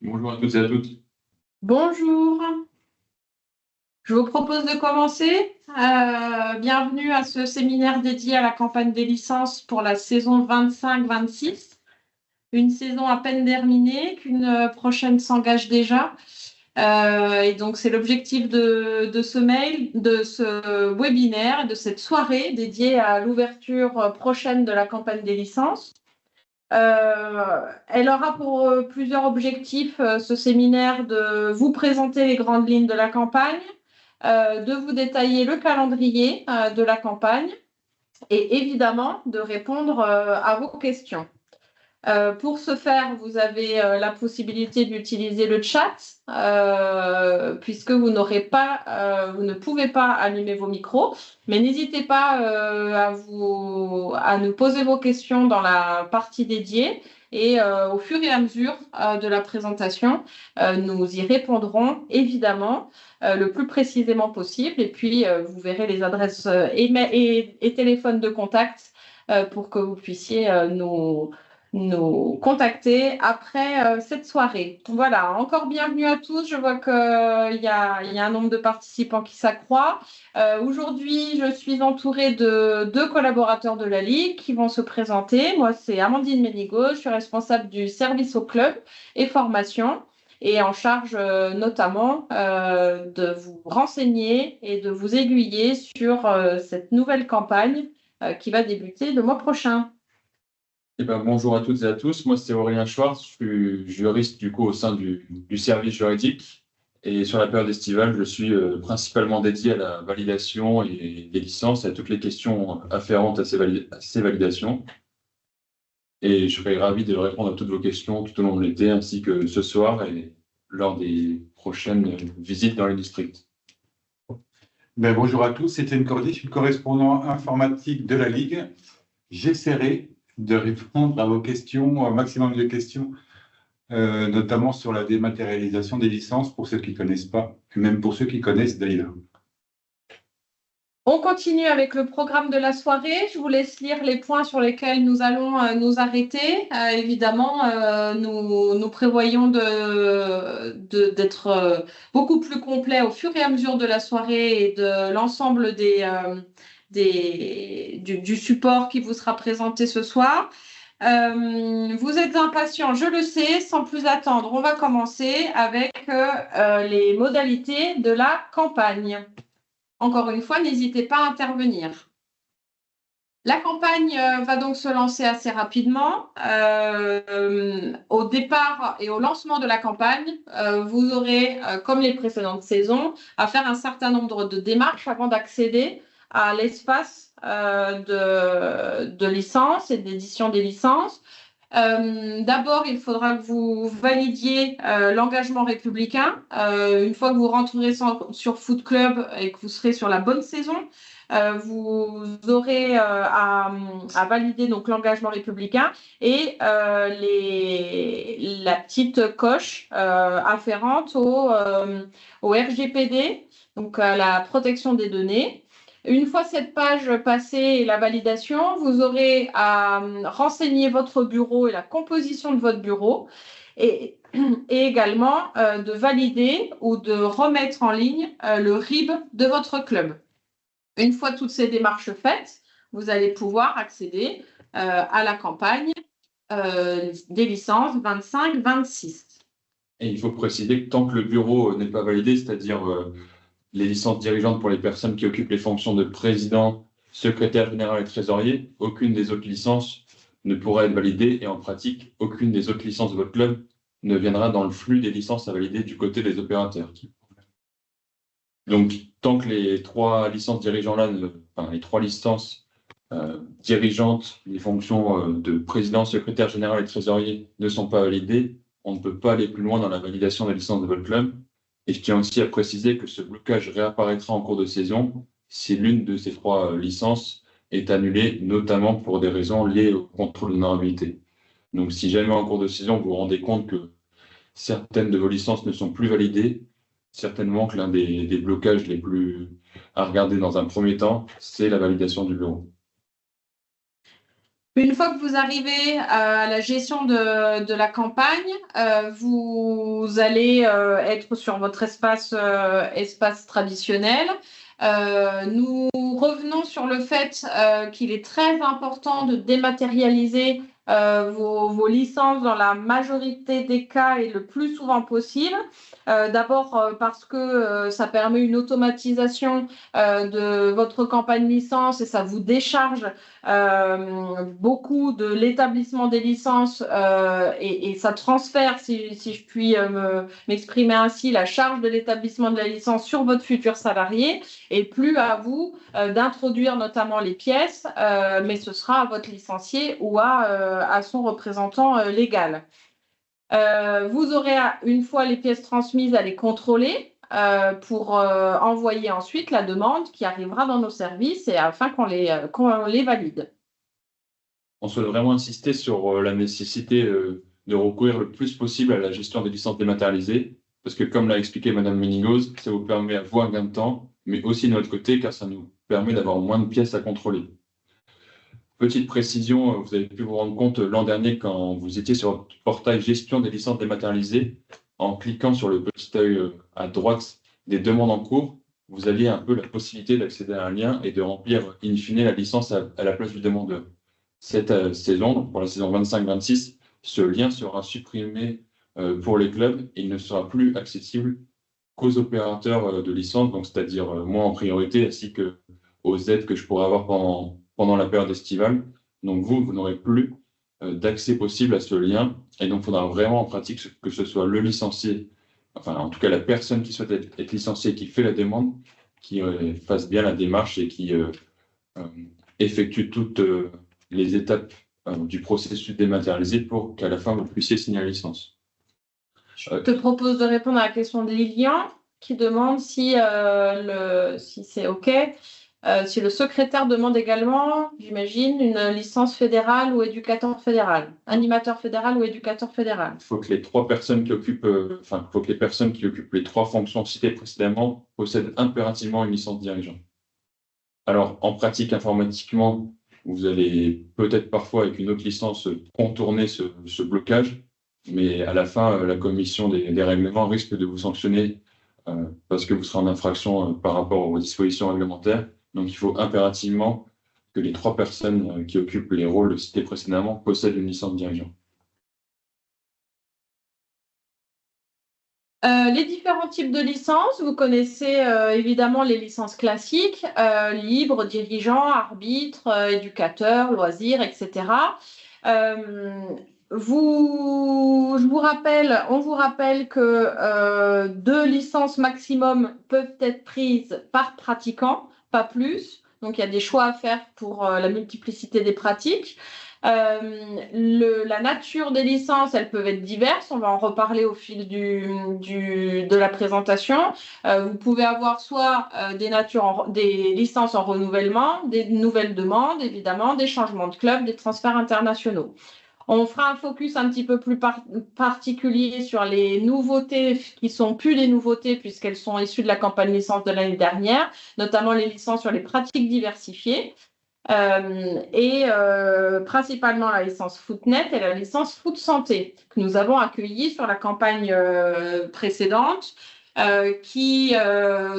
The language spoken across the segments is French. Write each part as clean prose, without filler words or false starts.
Bonjour à toutes et à toutes. Bonjour, je vous propose de commencer. Bienvenue à ce séminaire dédié à la campagne des licences pour la saison 25-26. Une saison à peine terminée, qu'une prochaine s'engage déjà. Et donc, c'est l'objectif de ce webinaire, de cette soirée dédiée à l'ouverture prochaine de la campagne des licences. Elle aura pour plusieurs objectifs, ce séminaire, de vous présenter les grandes lignes de la campagne, de vous détailler le calendrier de la campagne et évidemment de répondre à vos questions. Pour ce faire, vous avez la possibilité d'utiliser le chat, puisque vous ne pouvez pas allumer vos micros, mais n'hésitez pas à nous poser vos questions dans la partie dédiée et au fur et à mesure de la présentation, nous y répondrons évidemment le plus précisément possible, et puis vous verrez les adresses et téléphones de contact pour que vous puissiez nous contacter après cette soirée. Voilà, encore bienvenue à tous. Je vois qu'il y a un nombre de participants qui s'accroît. Aujourd'hui, je suis entourée de 2 collaborateurs de la Ligue qui vont se présenter. Moi, c'est Amandine Ménigaud, je suis responsable du service au club et formation et en charge notamment de vous renseigner et de vous aiguiller sur cette nouvelle campagne qui va débuter le mois prochain. Bonjour à toutes et à tous. Moi, c'est Aurélien Schwartz. Je suis juriste du coup au sein du service juridique. Et sur la période estivale, je suis principalement dédié à la validation et des licences, à toutes les questions afférentes à ces validations. Et je serai ravi de répondre à toutes vos questions tout au long de l'été, ainsi que ce soir et lors des prochaines visites dans les districts. Bonjour à tous, c'est Étienne Cordy, je suis le correspondant informatique de la Ligue. J'essaierai de répondre à vos questions, au maximum de questions, notamment sur la dématérialisation des licences pour ceux qui ne connaissent pas, et même pour ceux qui connaissent d'ailleurs. On continue avec le programme de la soirée. Je vous laisse lire les points sur lesquels nous allons nous arrêter. Évidemment, nous prévoyons d'être beaucoup plus complet au fur et à mesure de la soirée et de l'ensemble du support qui vous sera présenté ce soir. Vous êtes impatients, je le sais. Sans plus attendre, on va commencer avec les modalités de la campagne. Encore une fois, n'hésitez pas à intervenir. La campagne va donc se lancer assez rapidement. Au départ et au lancement de la campagne, vous aurez, comme les précédentes saisons, à faire un certain nombre de démarches avant d'accéder à l'espace de licence et d'édition des licences. D'abord, il faudra que vous validiez l'engagement républicain. Une fois que vous rentrerez sur Foot Club et que vous serez sur la bonne saison, vous aurez à valider donc l'engagement républicain et la petite coche afférente au RGPD, donc à la protection des données. Une fois cette page passée et la validation, vous aurez à renseigner votre bureau et la composition de votre bureau et également de valider ou de remettre en ligne le RIB de votre club. Une fois toutes ces démarches faites, vous allez pouvoir accéder à la campagne des licences 25-26. Et il faut préciser que tant que le bureau n'est pas validé, c'est-à-dire les licences dirigeantes pour les personnes qui occupent les fonctions de président, secrétaire général et trésorier, aucune des autres licences ne pourra être validée et en pratique, aucune des autres licences de votre club ne viendra dans le flux des licences à valider du côté des opérateurs. Donc, tant que les 3 licences dirigeantes-là, les 3 licences dirigeantes, les fonctions de président, secrétaire général et trésorier ne sont pas validées, on ne peut pas aller plus loin dans la validation des licences de votre club. Et je tiens aussi à préciser que ce blocage réapparaîtra en cours de saison si l'une de ces 3 licences est annulée, notamment pour des raisons liées au contrôle d'honorabilité. Donc, si jamais en cours de saison, vous vous rendez compte que certaines de vos licences ne sont plus validées, certainement que l'un des blocages les plus à regarder dans un premier temps, c'est la validation du bureau. Une fois que vous arrivez à la gestion de la campagne, vous allez être sur votre espace traditionnel. Nous revenons sur le fait qu'il est très important de dématérialiser vos licences dans la majorité des cas et le plus souvent possible. D'abord parce que ça permet une automatisation de votre campagne licence et ça vous décharge beaucoup de l'établissement des licences et ça transfère, si je puis m'exprimer ainsi, la charge de l'établissement de la licence sur votre futur salarié et plus à vous d'introduire notamment les pièces, mais ce sera à votre licencié ou à son représentant légal. Vous aurez, une fois les pièces transmises, à les contrôler pour envoyer ensuite la demande qui arrivera dans nos services et afin qu'on les valide. On souhaite vraiment insister sur la nécessité de recourir le plus possible à la gestion des licences dématérialisées, parce que comme l'a expliqué Madame Ménigoz, ça vous permet à vous un gain de temps, mais aussi de notre côté, car ça nous permet d'avoir moins de pièces à contrôler. Petite précision, vous avez pu vous rendre compte l'an dernier quand vous étiez sur le portail gestion des licences dématérialisées, en cliquant sur le petit œil à droite des demandes en cours, vous aviez un peu la possibilité d'accéder à un lien et de remplir in fine la licence à la place du demandeur. Cette saison, donc pour la saison 25-26, ce lien sera supprimé pour les clubs et il ne sera plus accessible qu'aux opérateurs de licence, donc c'est-à-dire moi en priorité, ainsi qu'aux aides que je pourrais avoir pendant la période estivale. Donc vous n'aurez plus d'accès possible à ce lien et donc il faudra vraiment en pratique que ce soit le licencié, enfin en tout cas la personne qui souhaite être licenciée, qui fait la demande, qui fasse bien la démarche et qui effectue toutes les étapes du processus dématérialisé pour qu'à la fin, vous puissiez signer la licence. Je te propose de répondre à la question de Lilian qui demande si c'est OK. Si le secrétaire demande également, j'imagine, une licence fédérale ou éducateur fédéral, animateur fédéral ou éducateur fédéral. Il faut que les trois personnes qui occupent, faut que les personnes qui occupent les trois fonctions citées précédemment possèdent impérativement une licence dirigeant. Alors, en pratique, informatiquement, vous allez peut-être parfois, avec une autre licence, contourner ce blocage, mais à la fin, la commission des règlements risque de vous sanctionner parce que vous serez en infraction par rapport aux dispositions réglementaires. Donc, il faut impérativement que les trois personnes qui occupent les rôles cités précédemment possèdent une licence dirigeant. Les différents types de licences, vous connaissez évidemment les licences classiques, libre, dirigeant, arbitre, éducateur, loisir, etc. On vous rappelle que 2 licences maximum peuvent être prises par pratiquant, pas plus. Donc, il y a des choix à faire pour la multiplicité des pratiques. La nature des licences, elles peuvent être diverses. On va en reparler au fil de la présentation. Vous pouvez avoir soit des licences en renouvellement, des nouvelles demandes, évidemment, des changements de club, des transferts internationaux. On fera un focus un petit peu plus particulier sur les nouveautés qui sont plus des nouveautés puisqu'elles sont issues de la campagne licence de l'année dernière, notamment les licences sur les pratiques diversifiées. Principalement la licence Footnet et la licence Foot Santé que nous avons accueillies sur la campagne précédente qui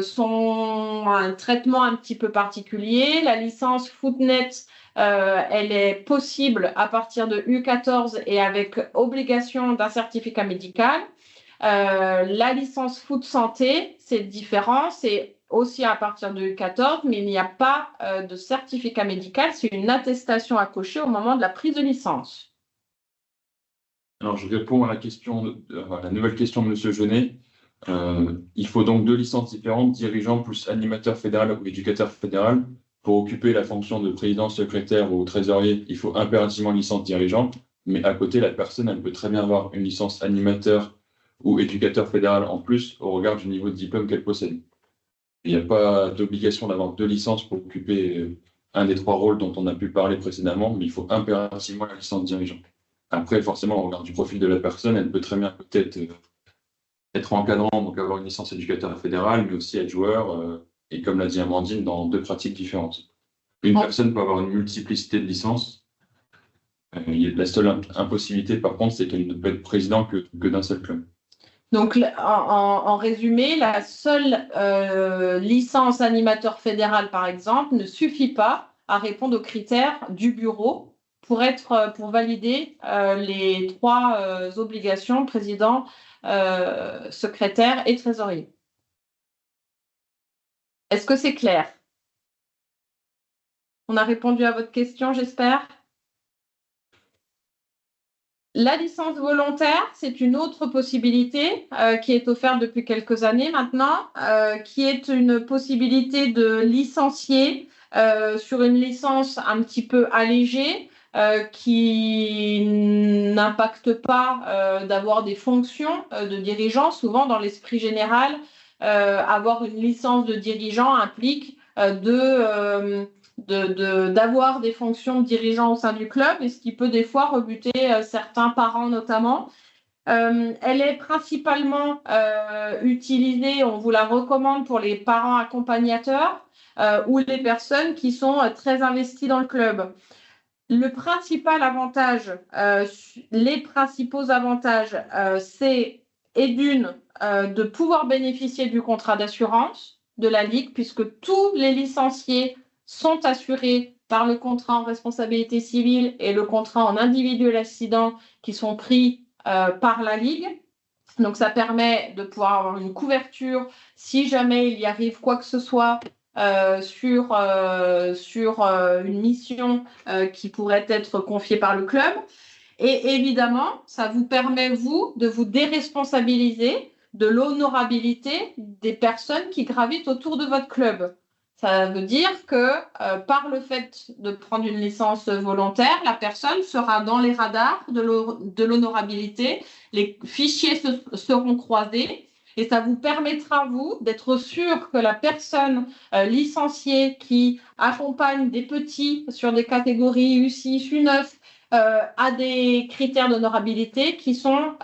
sont un traitement un petit peu particulier. La licence Footnet, elle est possible à partir de U14 et avec obligation d'un certificat médical. La licence Foot Santé, c'est différent, c'est aussi à partir de U14, mais il n'y a pas de certificat médical, c'est une attestation à cocher au moment de la prise de licence. Alors, je réponds à la nouvelle question de M. Genet. Il faut donc 2 licences différentes, dirigeant plus animateur fédéral ou éducateur fédéral. Pour occuper la fonction de président, secrétaire ou trésorier, il faut impérativement une licence dirigeante, mais à côté, la personne, elle peut très bien avoir une licence animateur ou éducateur fédéral en plus au regard du niveau de diplôme qu'elle possède. Il n'y a pas d'obligation d'avoir 2 licences pour occuper un des 3 rôles dont on a pu parler précédemment, mais il faut impérativement la licence dirigeant. Après, forcément, au regard du profil de la personne, elle peut très bien peut-être être encadrant, donc avoir une licence éducateur fédéral, mais aussi être joueur, et comme l'a dit Amandine, dans 2 pratiques différentes. Une personne peut avoir une multiplicité de licences, La seule impossibilité, par contre, c'est qu'elle ne peut être président que d'un seul club. Donc, en résumé, la seule licence animateur fédéral, par exemple, ne suffit pas à répondre aux critères du bureau pour valider les 3 obligations, président, secrétaire et trésorier. Est-ce que c'est clair? On a répondu à votre question, j'espère. La licence volontaire, c'est une autre possibilité qui est offerte depuis quelques années maintenant, qui est une possibilité de licencier sur une licence un petit peu allégée, qui n'impacte pas d'avoir des fonctions de dirigeant. Souvent, dans l'esprit général, avoir une licence de dirigeant implique d'avoir des fonctions de dirigeant au sein du club, et ce qui peut des fois rebuter certains parents notamment. Elle est principalement utilisée, on vous la recommande pour les parents accompagnateurs ou les personnes qui sont très investies dans le club. Le principal avantage, les principaux avantages, c'est de pouvoir bénéficier du contrat d'assurance de la Ligue, puisque tous les licenciés sont assurés par le contrat en responsabilité civile et le contrat en individuel accident qui sont pris par la Ligue. Donc, ça permet de pouvoir avoir une couverture si jamais il y arrive quoi que ce soit sur une mission qui pourrait être confiée par le club. Et évidemment, ça vous permet, de vous déresponsabiliser de l'honorabilité des personnes qui gravitent autour de votre club. Ça veut dire que par le fait de prendre une licence volontaire, la personne sera dans les radars de l'honorabilité, les fichiers seront croisés et ça vous permettra, d'être sûr que la personne licenciée qui accompagne des petits sur des catégories U6, U9 a des critères d'honorabilité qui sont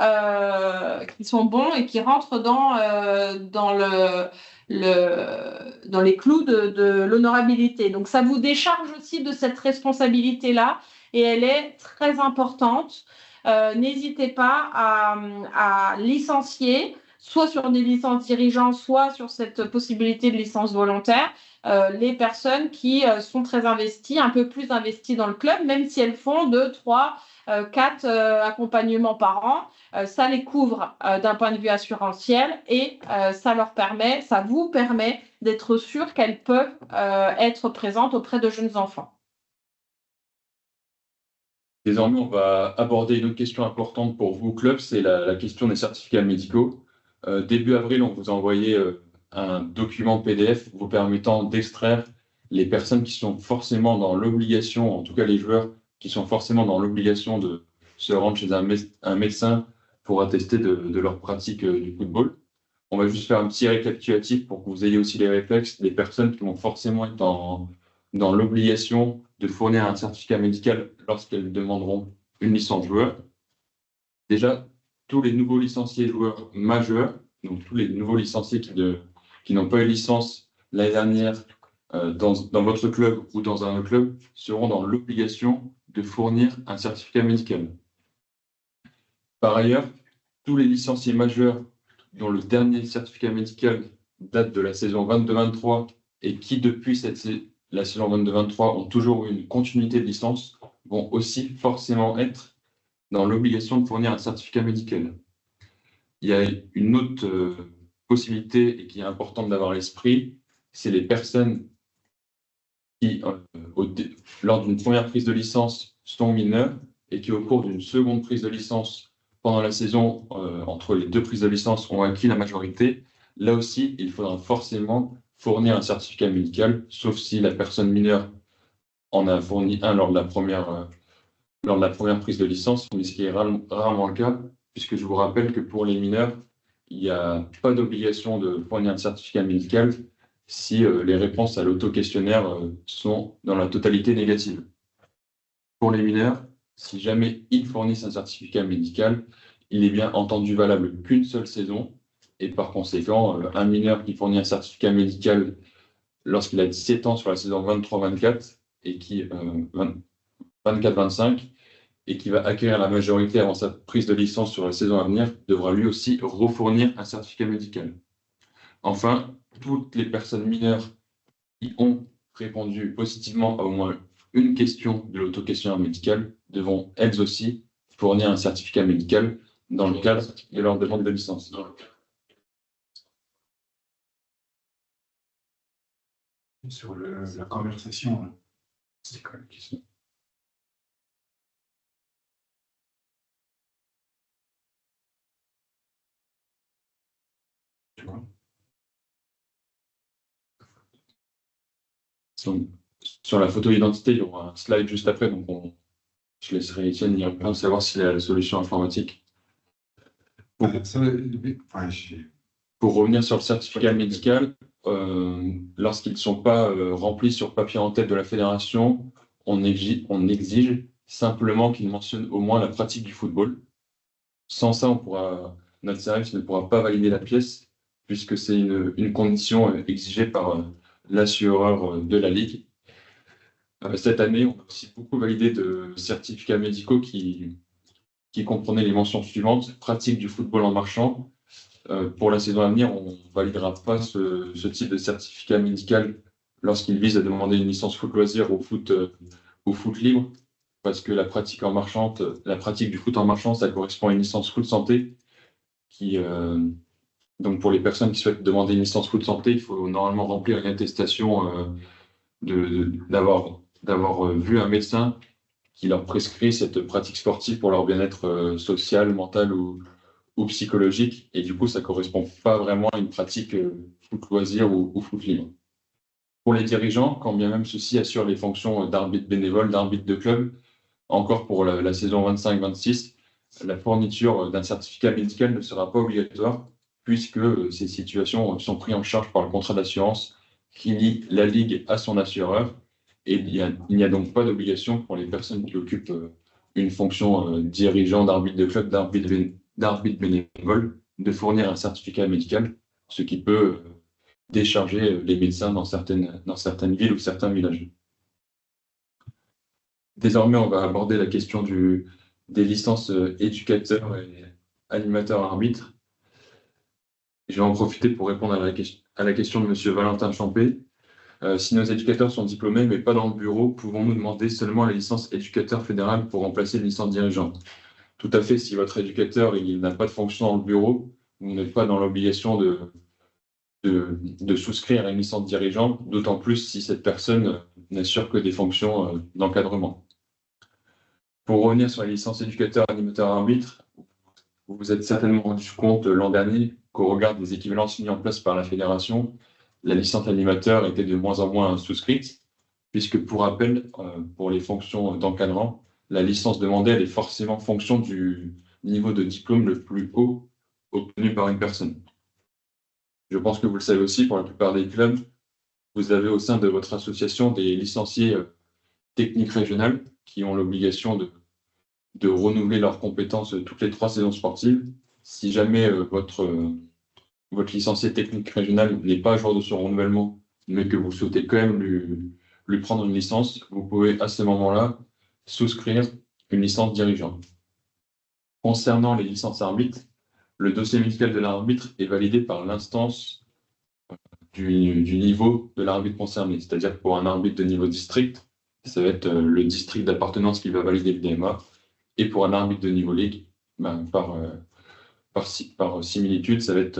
bons et qui rentrent dans les clous de l'honorabilité. Donc, ça vous décharge aussi de cette responsabilité-là et elle est très importante. N'hésitez pas à licencier, soit sur des licences dirigeants, soit sur cette possibilité de licence volontaire, les personnes qui sont très investies, un peu plus investies dans le club, même si elles font 2, 3, 4 accompagnements par an. Ça les couvre d'un point de vue assurantiel et ça vous permet d'être sûr qu'elles peuvent être présentes auprès de jeunes enfants. Désormais, on va aborder une autre question importante pour vous, club, c'est la question des certificats médicaux. Début avril, on vous a envoyé un document PDF vous permettant d'extraire les personnes qui sont forcément dans l'obligation, en tout cas les joueurs qui sont forcément dans l'obligation de se rendre chez un médecin pour attester de leur pratique du football. On va juste faire un petit récapitulatif pour que vous ayez aussi les réflexes des personnes qui vont forcément être dans l'obligation de fournir un certificat médical lorsqu'elles demanderont une licence joueur. Déjà, tous les nouveaux licenciés joueurs majeurs, donc tous les nouveaux licenciés qui n'ont pas eu licence l'année dernière dans votre club ou dans un autre club, seront dans l'obligation de fournir un certificat médical. Par ailleurs, tous les licenciés majeurs dont le dernier certificat médical date de la saison 22-23 et qui, depuis la saison 22-23, ont toujours eu une continuité de licence, vont aussi forcément être dans l'obligation de fournir un certificat médical. Il y a une autre possibilité et qui est importante d'avoir à l'esprit, c'est les personnes qui, lors d'une première prise de licence, sont mineures et qui, au cours d'une seconde prise de licence, pendant la saison, entre les 2 prises de licence, ont acquis la majorité. Là aussi, il faudra forcément fournir un certificat médical, sauf si la personne mineure en a fourni un lors de la première prise de licence, mais ce qui est rarement le cas, puisque je vous rappelle que pour les mineurs, il n'y a pas d'obligation de fournir un certificat médical si les réponses à l'auto-questionnaire sont dans la totalité négatives. Pour les mineurs, si jamais ils fournissent un certificat médical, il est bien entendu valable qu'une seule saison, et par conséquent, un mineur qui fournit un certificat médical lorsqu'il a 17 ans sur la saison 23-24 et qui 24-25, et qui va acquérir la majorité avant sa prise de licence sur la saison à venir devra lui aussi refournir un certificat médical. Enfin, toutes les personnes mineures qui ont répondu positivement à au moins une question de l'auto-questionnaire médical devront elles aussi fournir un certificat médical dans le cadre de leur demande de licence. Sur la conversation, là. C'est quoi la question? Tu vois. Sur la photo d'identité, il y aura un slide juste après, donc je laisserai Étienne y répondre, savoir s'il a la solution informatique. Pour revenir sur le certificat médical, lorsqu'ils ne sont pas remplis sur papier en tête de la fédération, on exige simplement qu'ils mentionnent au moins la pratique du football. Sans ça, notre service ne pourra pas valider la pièce, puisque c'est une condition exigée par l'assureur de la Ligue. Cette année, on a aussi beaucoup validé de certificats médicaux qui comprenaient les mentions suivantes: pratique du football en marchant. Pour la saison à venir, on ne validera pas ce type de certificat médical lorsqu'il vise à demander une licence foot loisir au foot libre, parce que la pratique du foot en marchant, ça correspond à une licence foot santé donc pour les personnes qui souhaitent demander une licence foot santé, il faut normalement remplir une attestation d'avoir vu un médecin qui leur prescrit cette pratique sportive pour leur bien-être social, mental ou psychologique. Et du coup, ça ne correspond pas vraiment à une pratique foot loisir ou foot libre. Pour les dirigeants, quand bien même ceux-ci assurent les fonctions d'arbitre bénévole, d'arbitre de club, encore pour la saison 25-26, la fourniture d'un certificat médical ne sera pas obligatoire, puisque ces situations sont prises en charge par le contrat d'assurance qui lie la Ligue à son assureur. Et il n'y a donc pas d'obligation pour les personnes qui occupent une fonction dirigeant, d'arbitre de club, d'arbitre bénévole, de fournir un certificat médical, ce qui peut décharger les médecins dans certaines villes ou certains villages. Désormais, on va aborder la question des licences éducateurs et animateurs arbitres. Je vais en profiter pour répondre à la question de M. Valentin Champé. Si nos éducateurs sont diplômés mais pas dans le bureau, pouvons-nous demander seulement la licence éducateur fédérale pour remplacer une licence dirigeant? Tout à fait, si votre éducateur il n'a pas de fonction dans le bureau, vous n'êtes pas dans l'obligation de souscrire à une licence dirigeant, d'autant plus si cette personne n'assure que des fonctions d'encadrement. Pour revenir sur les licences éducateur, animateur, arbitre, vous vous êtes certainement rendu compte l'an dernier qu'au regard des équivalences mises en place par la fédération, la licence animateur était de moins en moins souscrite, puisque pour rappel, pour les fonctions d'encadrant, la licence demandée elle est forcément fonction du niveau de diplôme le plus haut obtenu par une personne. Je pense que vous le savez aussi, pour la plupart des clubs, vous avez au sein de votre association des licenciés techniques régionales qui ont l'obligation de renouveler leurs compétences toutes les 3 saisons sportives. Si jamais votre licencié technique régional n'est pas à jour de son renouvellement, mais que vous souhaitez quand même lui prendre une licence, vous pouvez à ce moment-là souscrire une licence dirigeante. Concernant les licences arbitres, le dossier médical de l'arbitre est validé par l'instance du niveau de l'arbitre concerné. C'est-à-dire que pour un arbitre de niveau district, ça va être le district d'appartenance qui va valider le DMA. Et pour un arbitre de niveau ligue, par similitude, ça va être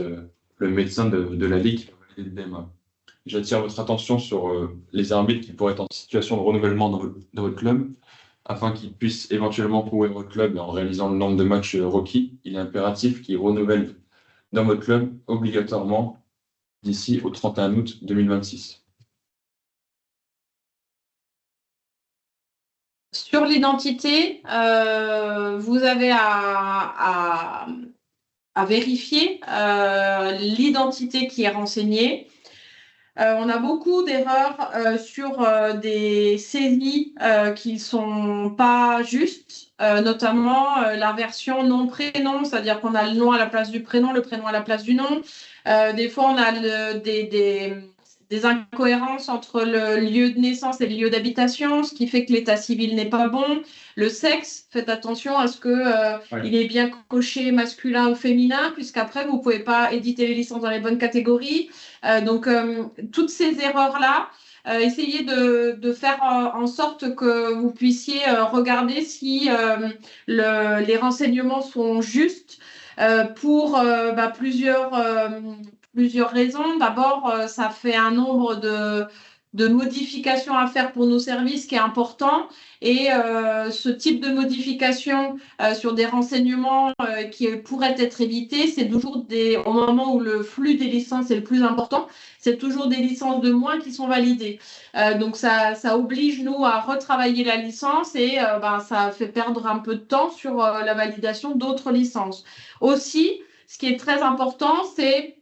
le médecin de la ligue qui va valider le DMA. J'attire votre attention sur les arbitres qui pourraient être en situation de renouvellement dans votre club. Afin qu'ils puissent éventuellement couvrir votre club en réalisant le nombre de matchs requis, il est impératif qu'ils renouvellent dans votre club obligatoirement d'ici au 31 août 2026. Sur l'identité, vous avez à vérifier l'identité qui est renseignée. On a beaucoup d'erreurs sur des saisies qui ne sont pas justes, notamment la version nom-prénom, c'est-à-dire qu'on a le nom à la place du prénom, le prénom à la place du nom. Des fois, on a des incohérences entre le lieu de naissance et le lieu d'habitation, ce qui fait que l'état civil n'est pas bon. Le sexe, faites attention à ce que il est bien coché masculin ou féminin, puisqu'après, vous ne pouvez pas éditer les licences dans les bonnes catégories. Donc, toutes ces erreurs-là, essayez de faire en sorte que vous puissiez regarder si les renseignements sont justes pour plusieurs raisons. D'abord, ça fait un nombre de modifications à faire pour nos services qui est important. Et ce type de modification sur des renseignements qui pourraient être évités, c'est toujours au moment où le flux des licences est le plus important, c'est toujours des licences de moins qui sont validées. Donc ça oblige nous à retravailler la licence et ça fait perdre un peu de temps sur la validation d'autres licences. Aussi, ce qui est très important, c'est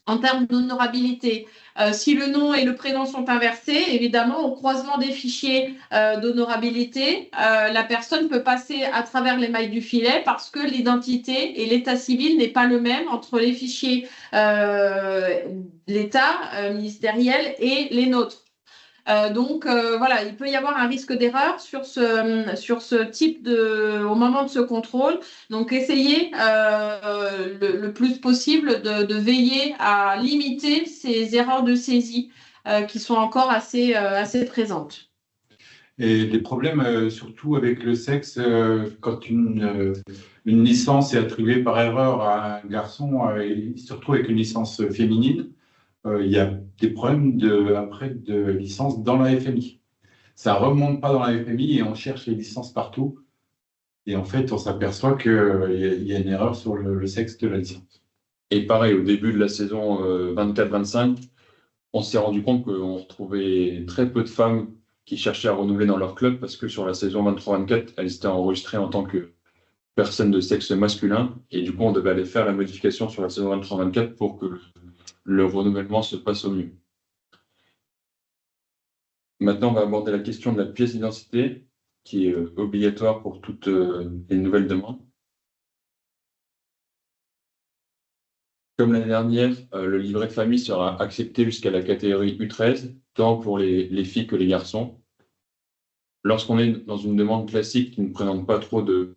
en termes d'honorabilité. Si le nom et le prénom sont inversés, évidemment, au croisement des fichiers d'honorabilité, la personne peut passer à travers les mailles du filet parce que l'identité et l'état civil n'est pas le même entre les fichiers l'État ministériel et les nôtres. Donc, voilà, il peut y avoir un risque d'erreur sur ce type au moment de ce contrôle. Donc, essayez le plus possible de veiller à limiter ces erreurs de saisie qui sont encore assez présentes. Et les problèmes, surtout avec le sexe, quand une licence est attribuée par erreur à un garçon, et surtout avec une licence féminine, il y a des problèmes après de licence dans la FMI. Ça ne remonte pas dans la FMI et on cherche les licences partout. Et en fait, on s'aperçoit qu'il y a une erreur sur le sexe de la licence. Et pareil, au début de la saison 24-25, on s'est rendu compte qu'on retrouvait très peu de femmes qui cherchaient à renouveler dans leur club parce que sur la saison 23-24, elles étaient enregistrées en tant que personnes de sexe masculin. Et du coup, on devait aller faire la modification sur la saison 23-24 pour que le renouvellement se passe au mieux. Maintenant, on va aborder la question de la pièce d'identité, qui est obligatoire pour toutes les nouvelles demandes. Comme l'année dernière, le livret de famille sera accepté jusqu'à la catégorie U13, tant pour les filles que les garçons. Lorsqu'on est dans une demande classique qui ne présente pas trop de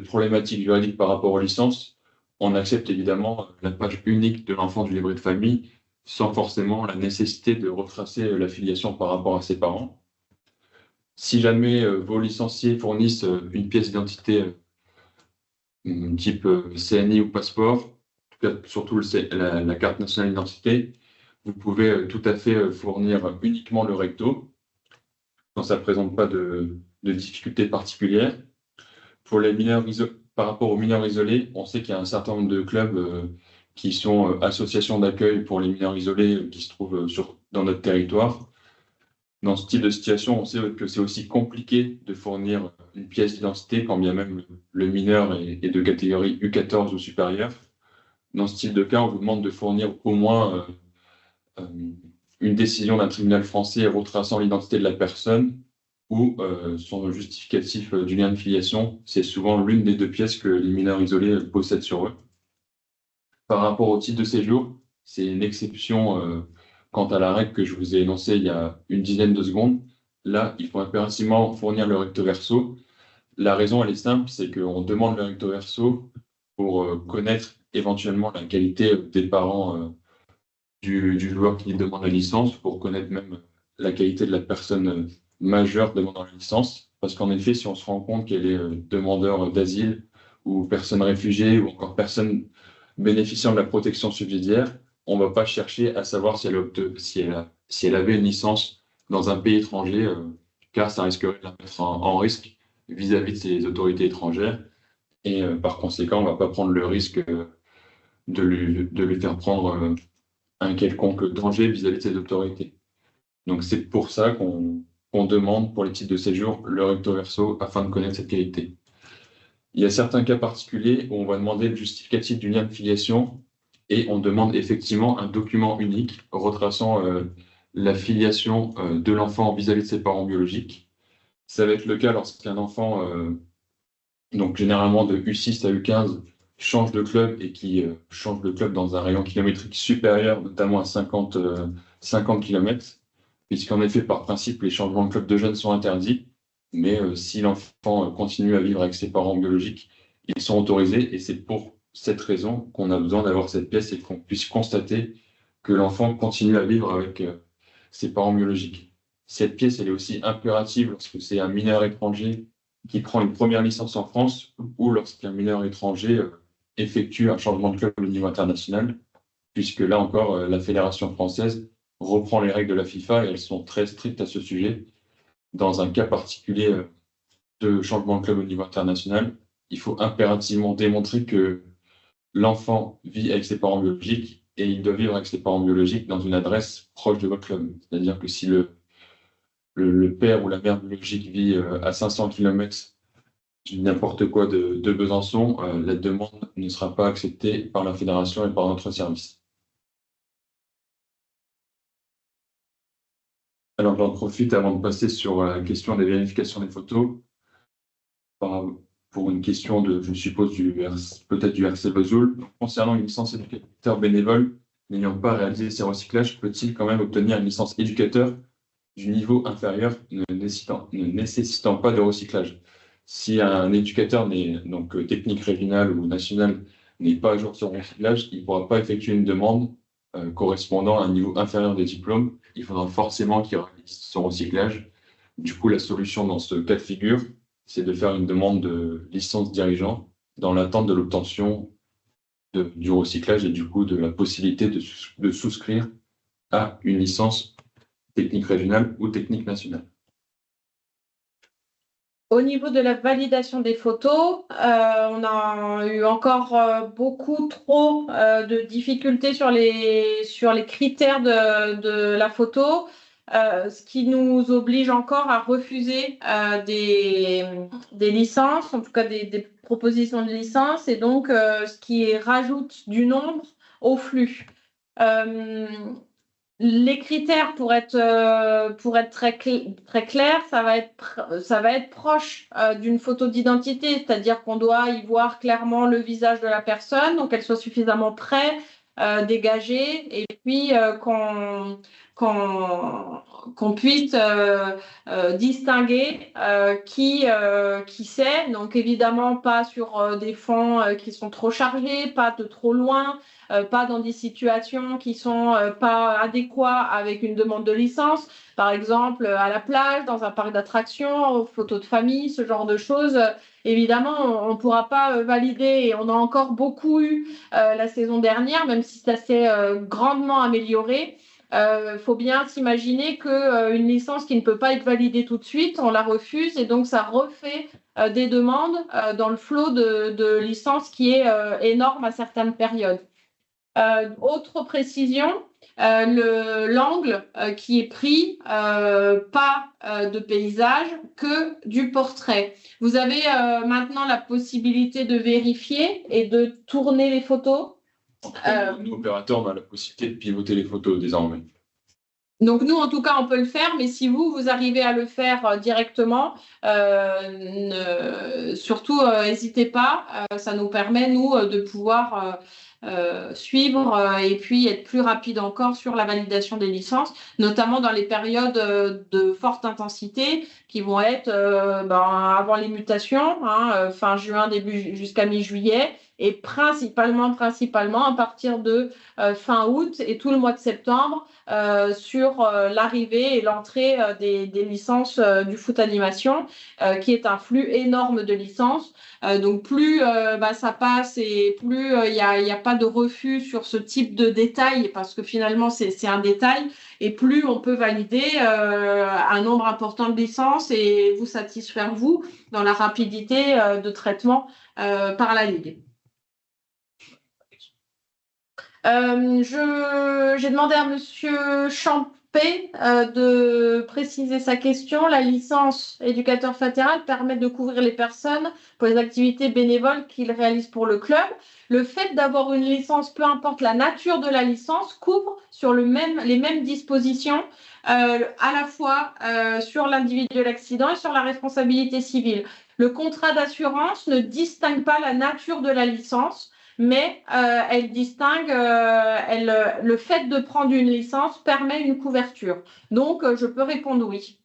problématiques juridiques par rapport aux licences, on accepte évidemment la page unique de l'enfant du livret de famille, sans forcément la nécessité de retracer la filiation par rapport à ses parents. Si jamais vos licenciés fournissent une pièce d'identité type CNI ou passeport, en tout cas surtout la carte nationale d'identité, vous pouvez tout à fait fournir uniquement le recto, quand ça ne présente pas de difficultés particulières. Pour les mineurs par rapport aux mineurs isolés, on sait qu'il y a un certain nombre de clubs qui sont associations d'accueil pour les mineurs isolés qui se trouvent dans notre territoire. Dans ce type de situation, on sait que c'est aussi compliqué de fournir une pièce d'identité quand bien même le mineur est de catégorie U14 ou supérieure. Dans ce type de cas, on vous demande de fournir au moins une décision d'un tribunal français retraçant l'identité de la personne ou son justificatif du lien de filiation. C'est souvent l'une des deux pièces que les mineurs isolés possèdent sur eux. Par rapport au titre de séjour, c'est une exception quant à la règle que je vous ai énoncée il y a une dizaine de secondes. Là, il faut impérativement fournir le recto verso. La raison, elle est simple, c'est qu'on demande le recto verso pour connaître éventuellement la qualité des parents du joueur qui demande la licence, pour connaître même la qualité de la personne majeure demandant la licence. Parce qu'en effet, si on se rend compte qu'elle est demandeur d'asile ou personne réfugiée ou encore personne bénéficiant de la protection subsidiaire, on ne va pas chercher à savoir si elle avait une licence dans un pays étranger, car ça risquerait de la mettre en risque vis-à-vis de ces autorités étrangères. Et par conséquent, on ne va pas prendre le risque de lui faire prendre un quelconque danger vis-à-vis de ces autorités. Donc c'est pour ça qu'on demande pour les titres de séjour le recto verso afin de connaître cette qualité. Il y a certains cas particuliers où on va demander le justificatif du lien de filiation et on demande effectivement un document unique retraçant la filiation de l'enfant vis-à-vis de ses parents biologiques. Ça va être le cas lorsqu'un enfant, donc généralement de U6 à U15, change de club et qui change de club dans un rayon kilométrique supérieur, notamment à 50 50 km, puisqu'en effet, par principe, les changements de club de jeunes sont interdits, mais si l'enfant continue à vivre avec ses parents biologiques, ils sont autorisés, et c'est pour cette raison qu'on a besoin d'avoir cette pièce et qu'on puisse constater que l'enfant continue à vivre avec ses parents biologiques. Cette pièce, elle est aussi impérative lorsque c'est un mineur étranger qui prend une première licence en France ou lorsqu'un mineur étranger effectue un changement de club au niveau international, puisque là encore, la Fédération française reprend les règles de la FIFA et elles sont très strictes à ce sujet. Dans un cas particulier de changement de club au niveau international, il faut impérativement démontrer que l'enfant vit avec ses parents biologiques et il doit vivre avec ses parents biologiques dans une adresse proche de votre club. C'est-à-dire que si le père ou la mère biologique vit à 500 km n'importe quoi de Besançon, la demande ne sera pas acceptée par la fédération et par notre service. Alors j'en profite avant de passer sur la question des vérifications des photos. Pour une question de, je suppose, peut-être du RC Vesoul. Concernant une licence éducateur bénévole n'ayant pas réalisé ses recyclages, peut-il quand même obtenir une licence éducateur du niveau inférieur ne nécessitant pas de recyclage? Si un éducateur donc technique régional ou national n'est pas à jour sur son recyclage, il ne pourra pas effectuer une demande correspondant à un niveau inférieur des diplômes. Il faudra forcément qu'il réalise son recyclage. Du coup, la solution dans ce cas de figure, c'est de faire une demande de licence dirigeant dans l'attente de l'obtention du recyclage et du coup de la possibilité de souscrire à une licence technique régionale ou technique nationale. Au niveau de la validation des photos, on a eu encore beaucoup trop de difficultés sur les critères de la photo, ce qui nous oblige encore à refuser des licences, en tout cas des propositions de licences, et donc ce qui rajoute du nombre au flux. Les critères pour être très clairs, ça va être proche d'une photo d'identité, c'est-à-dire qu'on doit y voir clairement le visage de la personne, donc qu'elle soit suffisamment près, dégagée, et puis qu'on puisse distinguer qui c'est. Donc évidemment pas sur des fonds qui sont trop chargés, pas de trop loin. Pas dans des situations qui sont pas adéquates avec une demande de licence, par exemple à la plage, dans un parc d'attractions, aux photos de famille, ce genre de choses. Évidemment, on ne pourra pas valider, et on a encore beaucoup eu la saison dernière, même si ça s'est grandement amélioré. Faut bien s'imaginer qu'une licence qui ne peut pas être validée tout de suite, on la refuse, et donc ça refait des demandes dans le flot de licences qui est énorme à certaines périodes. Autre précision, l'angle qui est pris, pas de paysage, que du portrait. Vous avez maintenant la possibilité de vérifier et de tourner les photos. Nous, opérateurs, on a la possibilité de pivoter les photos désormais. Donc nous, en tout cas, on peut le faire, mais si vous arrivez à le faire directement, surtout, n'hésitez pas. Ça nous permet, nous, de pouvoir suivre et puis être plus rapide encore sur la validation des licences, notamment dans les périodes de forte intensité qui vont être avant les mutations, fin juin, début jusqu'à mi-juillet, et principalement à partir de fin août et tout le mois de septembre sur l'arrivée et l'entrée des licences du foot animation, qui est un flux énorme de licences. Donc plus ça passe et plus il y a pas de refus sur ce type de détail, parce que finalement c'est un détail, et plus on peut valider un nombre important de licences et vous satisfaire vous dans la rapidité de traitement par la Ligue. J'ai demandé à Monsieur Champé de préciser sa question. La licence éducateur fédéral permet de couvrir les personnes pour les activités bénévoles qu'ils réalisent pour le club. Le fait d'avoir une licence, peu importe la nature de la licence, couvre sur les mêmes dispositions, à la fois sur l'individuel accident et sur la responsabilité civile. Le contrat d'assurance ne distingue pas la nature de la licence. mais elle distingue, le fait de prendre une licence permet une couverture. Donc, je peux répondre oui.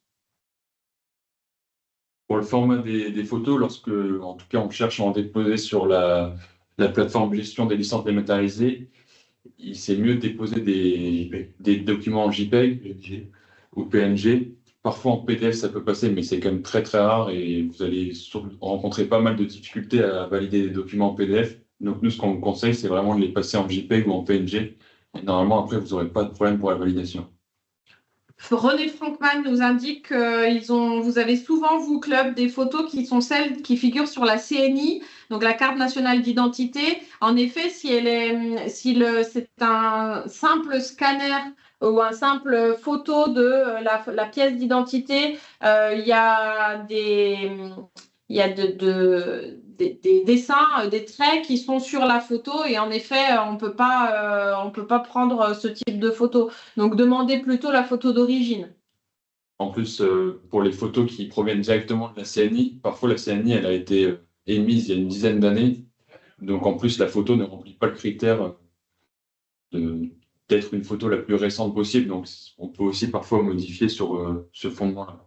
Pour le format des photos, lorsque, en tout cas, on cherche à en déposer sur la plateforme de gestion des licences dématérialisées, c'est mieux de déposer des documents en JPEG ou PNG. Parfois en PDF, ça peut passer, mais c'est quand même très très rare et vous allez rencontrer pas mal de difficultés à valider des documents en PDF. Donc nous, ce qu'on vous conseille, c'est vraiment de les passer en JPEG ou en PNG. Et normalement, après, vous n'aurez pas de problème pour la validation. René Frankman nous indique que vous avez souvent, vous, club, des photos qui sont celles qui figurent sur la CNI, donc la carte nationale d'identité. En effet, c'est un simple scanner ou un simple photo de la pièce d'identité, il y a des dessins, des traits qui sont sur la photo et en effet, on peut pas prendre ce type de photo. Donc, demandez plutôt la photo d'origine. En plus, pour les photos qui proviennent directement de la CNI, parfois la CNI, elle a été émise il y a une dizaine d'années. Donc en plus, la photo ne remplit pas le critère d'être une photo la plus récente possible. Donc on peut aussi parfois modifier sur ce fondement-là.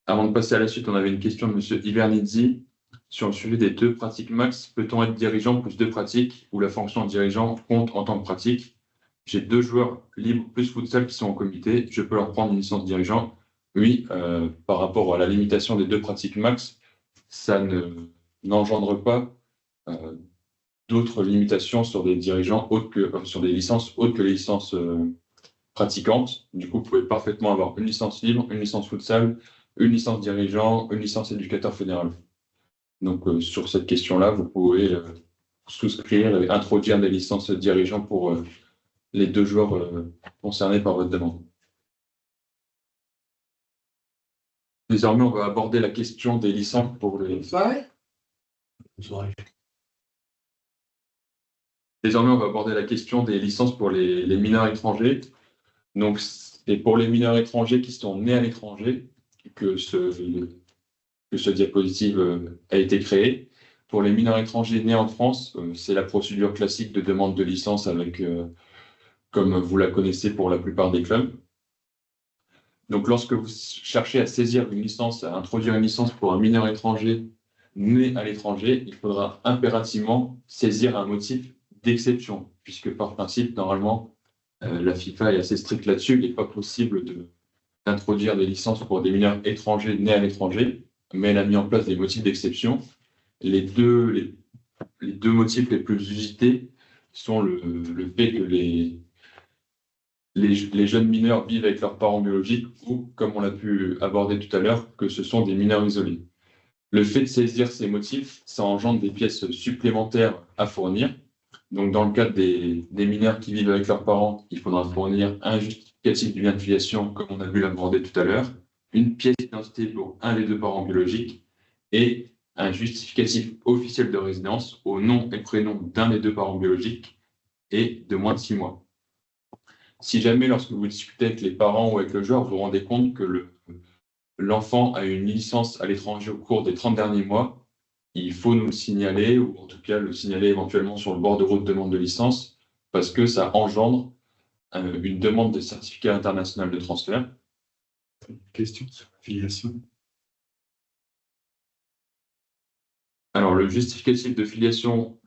Avant de passer à la suite, on avait une question de M. Ivernizzi sur le sujet des 2 pratiques max. Peut-on être dirigeant plus 2 pratiques ou la fonction dirigeant compte en tant que pratique? J'ai 2 joueurs libres plus futsal qui sont en comité. Je peux leur prendre une licence dirigeant? Oui, par rapport à la limitation des 2 pratiques max, ça n'engendre pas d'autres limitations sur des dirigeants sur des licences autres que les licences pratiquantes. Du coup, vous pouvez parfaitement avoir une licence libre, une licence futsal, une licence dirigeant, une licence éducateur fédéral. Donc, sur cette question-là, vous pouvez souscrire et introduire des licences dirigeants pour les 2 joueurs concernés par votre demande. Désormais, on va aborder la question des licences pour les... Désormais, on va aborder la question des licences pour les mineurs étrangers. Donc, c'est pour les mineurs étrangers qui sont nés à l'étranger que ce diapositive a été créé. Pour les mineurs étrangers nés en France, c'est la procédure classique de demande de licence avec, comme vous la connaissez pour la plupart des clubs. Donc, lorsque vous cherchez à saisir une licence, à introduire une licence pour un mineur étranger né à l'étranger, il faudra impérativement saisir un motif d'exception, puisque par principe, normalement, la FIFA est assez stricte là-dessus. Il n'est pas possible d'introduire des licences pour des mineurs étrangers nés à l'étranger, mais elle a mis en place des motifs d'exception. Les deux motifs les plus usités sont le fait que les jeunes mineurs vivent avec leurs parents biologiques ou, comme on l'a pu aborder tout à l'heure, que ce sont des mineurs isolés. Le fait de saisir ces motifs, ça engendre des pièces supplémentaires à fournir. Donc, dans le cadre des mineurs qui vivent avec leurs parents, il faudra fournir un justificatif du lien de filiation, comme on a vu l'aborder tout à l'heure, une pièce d'identité pour un des 2 parents biologiques et un justificatif officiel de résidence au nom et prénom d'un des 2 parents biologiques et de moins de 6 mois. Si jamais, lorsque vous discutez avec les parents ou avec le joueur, vous vous rendez compte que l'enfant a une licence à l'étranger au cours des 30 derniers mois, il faut nous le signaler, ou en tout cas le signaler éventuellement sur le bordereau de demande de licence, parce que ça engendre une demande de certificat international de transfert. Question sur la filiation. Alors, le justificatif de filiation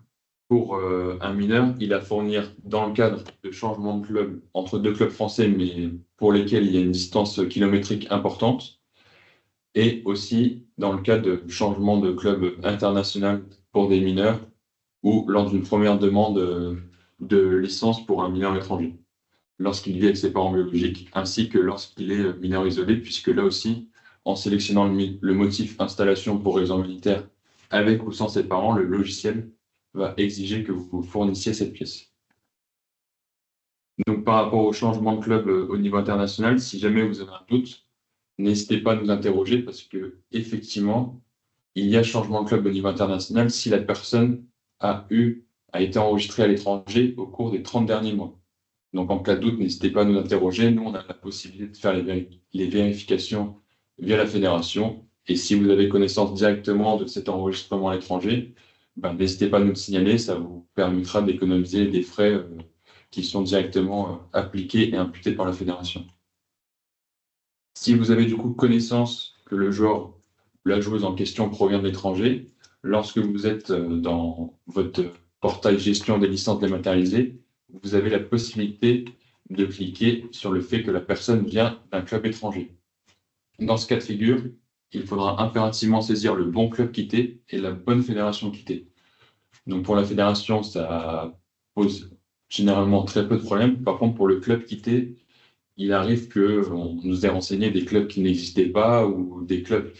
pour un mineur, il à fournir dans le cadre de changement de club entre 2 clubs français, mais pour lesquels il y a une distance kilométrique importante, et aussi dans le cas de changement de club international pour des mineurs ou lors d'une première demande de licence pour un mineur étranger, lorsqu'il vit avec ses parents biologiques, ainsi que lorsqu'il est mineur isolé, puisque là aussi, en sélectionnant le motif installation pour raison humanitaire avec ou sans ses parents, le logiciel va exiger que vous fournissiez cette pièce. Donc, par rapport au changement de club au niveau international, si jamais vous avez un doute, n'hésitez pas à nous interroger parce que effectivement, il y a changement de club au niveau international si la personne a été enregistrée à l'étranger au cours des 30 derniers mois. Donc, en cas de doute, n'hésitez pas à nous interroger. Nous, on a la possibilité de faire les vérifications via la fédération. Et si vous avez connaissance directement de cet enregistrement à l'étranger, n'hésitez pas à nous le signaler, ça vous permettra d'économiser des frais qui sont directement appliqués et imputés par la fédération. Si vous avez du coup connaissance que le joueur ou la joueuse en question provient de l'étranger, lorsque vous êtes dans votre portail gestion des licences dématérialisées, vous avez la possibilité de cliquer sur le fait que la personne vient d'un club étranger. Dans ce cas de figure, il faudra impérativement saisir le bon club quitté et la bonne fédération quittée. Donc pour la fédération, ça pose généralement très peu de problèmes. Par contre, pour le club quitté, il arrive qu'on nous ait renseigné des clubs qui n'existaient pas ou des clubs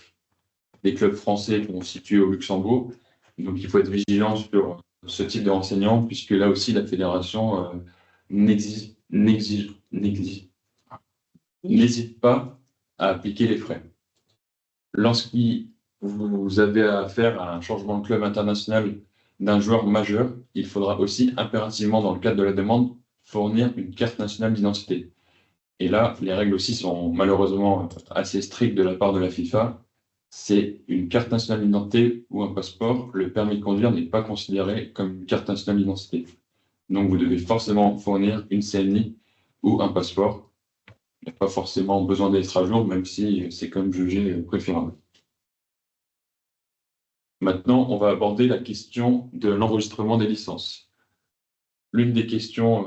français qui sont situés au Luxembourg. Donc il faut être vigilant sur ce type de renseignements, puisque là aussi la fédération n'hésite pas à appliquer les frais. Lorsque vous avez affaire à un changement de club international d'un joueur majeur, il faudra aussi impérativement, dans le cadre de la demande, fournir une carte nationale d'identité. Et là, les règles aussi sont malheureusement assez strictes de la part de la FIFA. C'est une carte nationale d'identité ou un passeport. Le permis de conduire n'est pas considéré comme une carte nationale d'identité. Donc, vous devez forcément fournir une CNI ou un passeport. Il n'y a pas forcément besoin d'être à jour, même si c'est quand même jugé préférable. Maintenant, on va aborder la question de l'enregistrement des licences. L'une des questions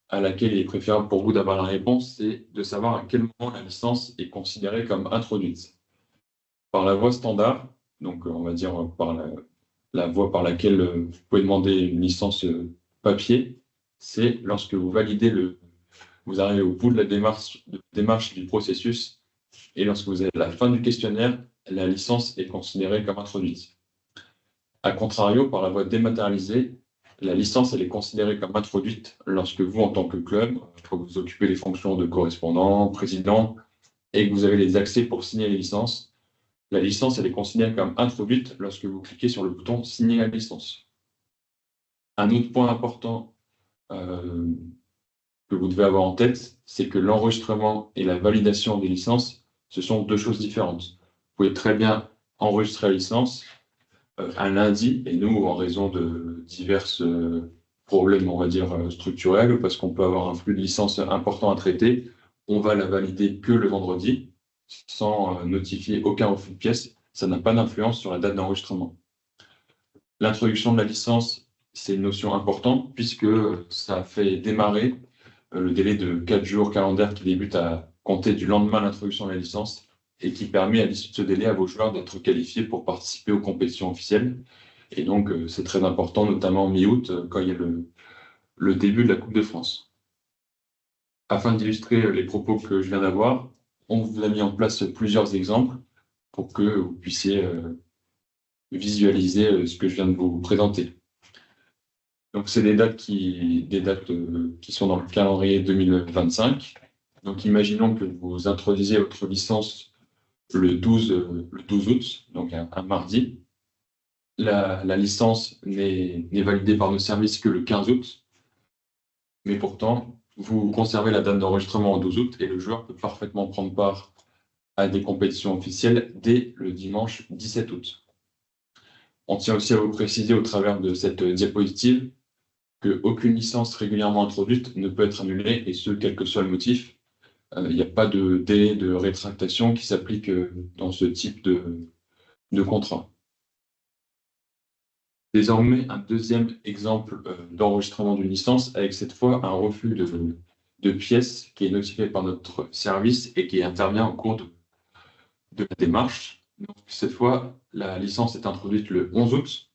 à laquelle il est préférable pour vous d'avoir la réponse, c'est de savoir à quel moment la licence est considérée comme introduite. Par la voie standard, donc on va dire par la voie par laquelle vous pouvez demander une licence papier, c'est lorsque vous validez vous arrivez au bout de la démarche du processus et lorsque vous êtes à la fin du questionnaire, la licence est considérée comme introduite. A contrario, par la voie dématérialisée, la licence elle est considérée comme introduite lorsque vous, en tant que club, vous occupez les fonctions de correspondant, président, et que vous avez les accès pour signer les licences. La licence elle est considérée comme introduite lorsque vous cliquez sur le bouton « Signer la licence ». Un autre point important que vous devez avoir en tête, c'est que l'enregistrement et la validation des licences, ce sont deux choses différentes. Vous pouvez très bien enregistrer la licence un lundi, et nous, en raison de divers problèmes, on va dire, structurels, parce qu'on peut avoir un flux de licences important à traiter, on va la valider que le vendredi, sans notifier aucun refus de pièces. Ça n'a pas d'influence sur la date d'enregistrement. L'introduction de la licence, c'est une notion importante, puisque ça fait démarrer le délai de 4 jours calendaires qui débute à compter du lendemain de l'introduction de la licence, et qui permet à l'issue de ce délai à vos joueurs d'être qualifiés pour participer aux compétitions officielles. Et donc, c'est très important, notamment mi-août, quand il y a le début de la Coupe de France. Afin d'illustrer les propos que je viens d'avoir, on vous a mis en place plusieurs exemples pour que vous puissiez visualiser ce que je viens de vous présenter. Donc, c'est des dates qui sont dans le calendrier 2025. Donc, imaginons que vous introduisiez votre licence le 12 août, donc un mardi. La licence n'est validée par nos services que le 15 août, mais pourtant, vous conservez la date d'enregistrement au 12 août et le joueur peut parfaitement prendre part à des compétitions officielles dès le dimanche 17 août. On tient aussi à vous préciser au travers de cette diapositive qu'aucune licence régulièrement introduite ne peut être annulée, et ce, quel que soit le motif. Il n'y a pas de délai de rétractation qui s'applique dans ce type de contrat. Désormais, un deuxième exemple d'enregistrement d'une licence, avec cette fois un refus de pièces qui est notifié par notre service et qui intervient au cours de la démarche. Donc, cette fois, la licence est introduite le 11 août.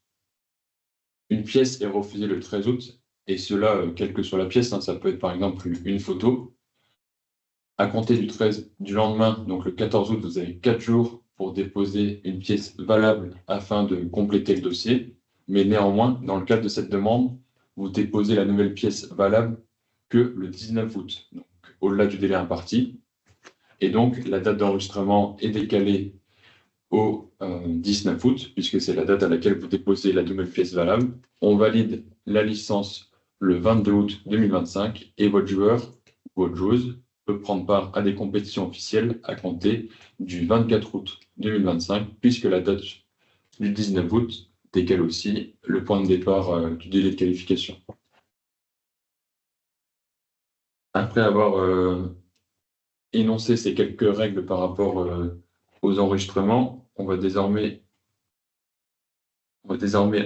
Une pièce est refusée le 13 août, et cela, quelle que soit la pièce, ça peut être par exemple une photo. À compter du lendemain, donc le 14 août, vous avez 4 jours pour déposer une pièce valable afin de compléter le dossier. Mais néanmoins, dans le cadre de cette demande, vous déposez la nouvelle pièce valable que le 19 août, donc au-delà du délai imparti. Et donc, la date d'enregistrement est décalée au 19 août, puisque c'est la date à laquelle vous déposez la nouvelle pièce valable. On valide la licence le 22 août 2025 et votre joueur ou votre joueuse peut prendre part à des compétitions officielles à compter du 24 août 2025, puisque la date du 19 août décale aussi le point de départ du délai de qualification. Après avoir énoncé ces quelques règles par rapport aux enregistrements, on va désormais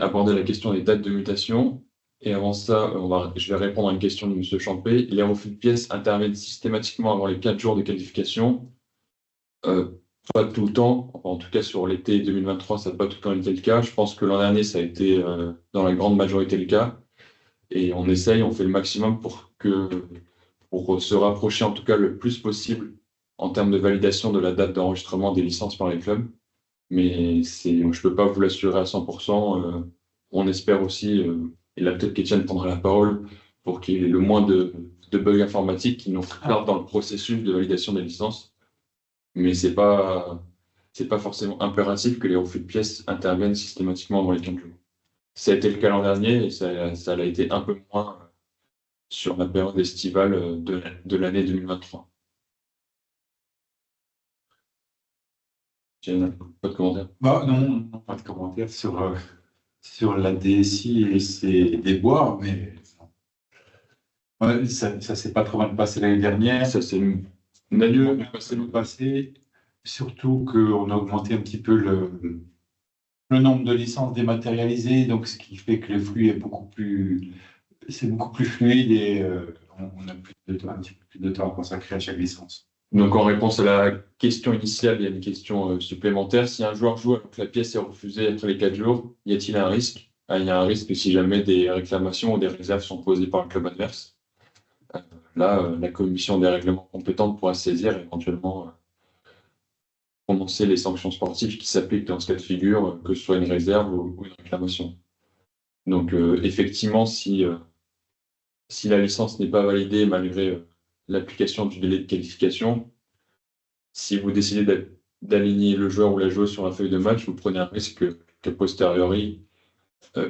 aborder la question des dates de mutation. Et avant ça, je vais répondre à une question de M. Champé. Les refus de pièces interviennent systématiquement avant les 4 jours de qualification. Pas tout le temps, enfin, en tout cas sur l'été 2023, ça n'a pas tout le temps été le cas. Je pense que l'an dernier, ça a été dans la grande majorité le cas. Et on fait le maximum pour se rapprocher en tout cas le plus possible en termes de validation de la date d'enregistrement des licences par les clubs. Mais je ne peux pas vous l'assurer à 100%. On espère aussi, et là peut-être qu'Étienne prendra la parole, pour qu'il y ait le moins de bugs informatiques qui nous retardent dans le processus de validation des licences. Mais c'est pas forcément impératif que les refus de pièces interviennent systématiquement dans les 15 jours. Ça a été le cas l'an dernier et ça l'a été un peu moins sur la période estivale de l'année 2023. Pas de commentaire? Non, pas de commentaire sur la DSI et ses déboires, mais ouais, ça ne s'est pas trop mal passé l'année dernière. Ça s'est mieux passé, surtout qu'on a augmenté un petit peu le nombre de licences dématérialisées, donc ce qui fait que le flux est beaucoup plus fluide et on a un petit peu plus de temps à consacrer à chaque licence. Donc, en réponse à la question initiale, il y a une question supplémentaire. Si un joueur joue alors que la pièce est refusée après les 4 jours, y a-t-il un risque? Il y a un risque si jamais des réclamations ou des réserves sont posées par le club adverse. Là, la commission des règlements compétente pourra saisir et éventuellement prononcer les sanctions sportives qui s'appliquent dans ce cas de figure, que ce soit une réserve ou une réclamation. Donc, effectivement, si la licence n'est pas validée malgré l'application du délai de qualification, si vous décidez d'aligner le joueur ou la joueuse sur la feuille de match, vous prenez un risque que posteriori,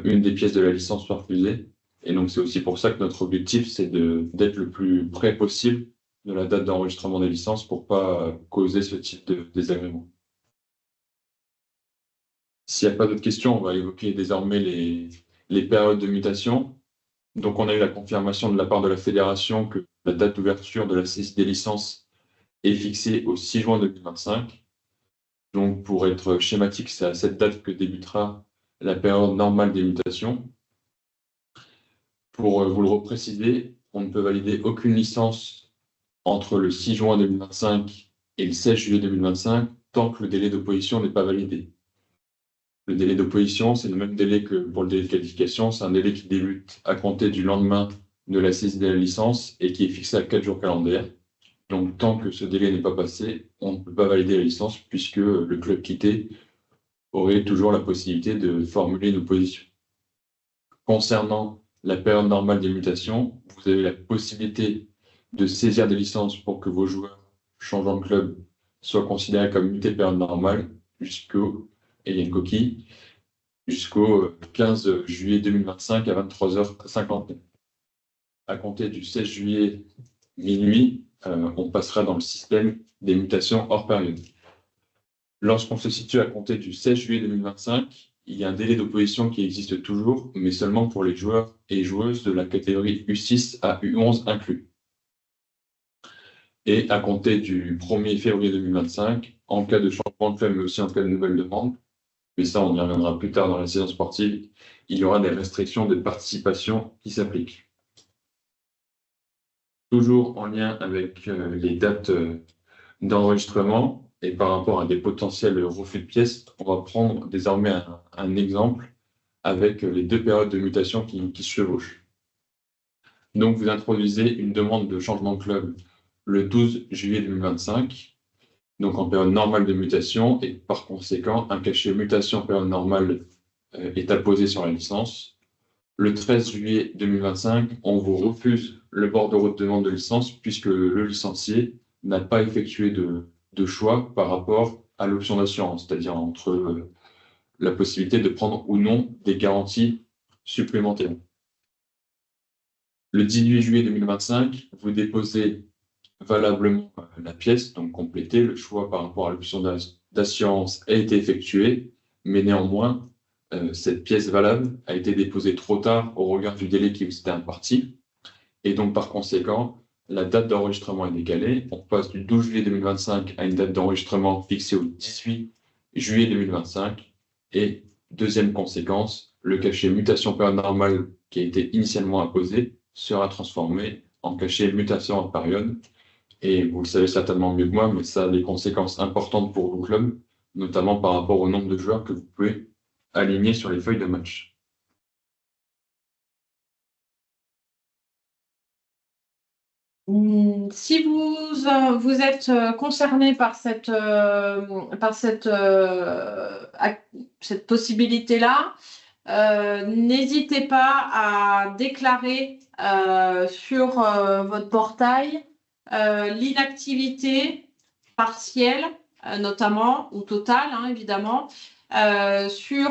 une des pièces de la licence soit refusée. Et donc, c'est aussi pour ça que notre objectif, c'est d'être le plus près possible de la date d'enregistrement des licences pour ne pas causer ce type de désagrément. S'il n'y a pas d'autres questions, on va évoquer désormais les périodes de mutation. Donc, on a eu la confirmation de la part de la fédération que la date d'ouverture de la saisie des licences est fixée au 6 juin 2025. Donc, pour être schématique, c'est à cette date que débutera la période normale des mutations. Pour vous le repréciser, on ne peut valider aucune licence entre le 6 juin 2025 et le 16 juillet 2025 tant que le délai d'opposition n'est pas validé. Le délai d'opposition, c'est le même délai que pour le délai de qualification. C'est un délai qui débute à compter du lendemain de la saisie de la licence et qui est fixé à 4 jours calendaires. Donc, tant que ce délai n'est pas passé, on ne peut pas valider la licence puisque le club quitté aurait toujours la possibilité de formuler une opposition. Concernant la période normale des mutations, vous avez la possibilité de saisir des licences pour que vos joueurs changeant de club soient considérés comme mutés période normale et il y a une coquille, jusqu'au 15 juillet 2025 à 23h50. À compter du 16 juillet minuit, on passera dans le système des mutations hors période. Lorsqu'on se situe à compter du 16 juillet 2025, il y a un délai d'opposition qui existe toujours, mais seulement pour les joueurs et joueuses de la catégorie U6 à U11 inclus. Et à compter du 1er février 2025, en cas de changement de club, mais aussi en cas de nouvelle demande, mais ça on y reviendra plus tard dans la saison sportive, il y aura des restrictions de participation qui s'appliquent. Toujours en lien avec les dates d'enregistrement et par rapport à des potentiels refus de pièces, on va prendre désormais un exemple avec les 2 périodes de mutation qui se chevauchent. Donc, vous introduisez une demande de changement de club le 12 juillet 2025, donc en période normale de mutation, et par conséquent, un cachet mutation période normale est apposé sur la licence. Le 13 juillet 2025, on vous refuse le bordereau de demande de licence puisque le licencié n'a pas effectué de choix par rapport à l'option d'assurance, c'est-à-dire entre la possibilité de prendre ou non des garanties supplémentaires. Le 18 juillet 2025, vous déposez valablement la pièce, donc complétée. Le choix par rapport à l'option d'assurance a été effectué, mais néanmoins, cette pièce valable a été déposée trop tard au regard du délai qui vous était imparti. Et donc, par conséquent, la date d'enregistrement est décalée. On passe du 12 juillet 2025 à une date d'enregistrement fixée au 18 juillet 2025. Et deuxième conséquence, le cachet mutation période normale qui a été initialement imposé sera transformé en cachet mutation en période. Et vous le savez certainement mieux que moi, mais ça a des conséquences importantes pour vos clubs, notamment par rapport au nombre de joueurs que vous pouvez aligner sur les feuilles de match. Si vous êtes concerné par cette possibilité-là, n'hésitez pas à déclarer sur votre portail l'inactivité partielle, notamment, ou totale, hein, évidemment, sur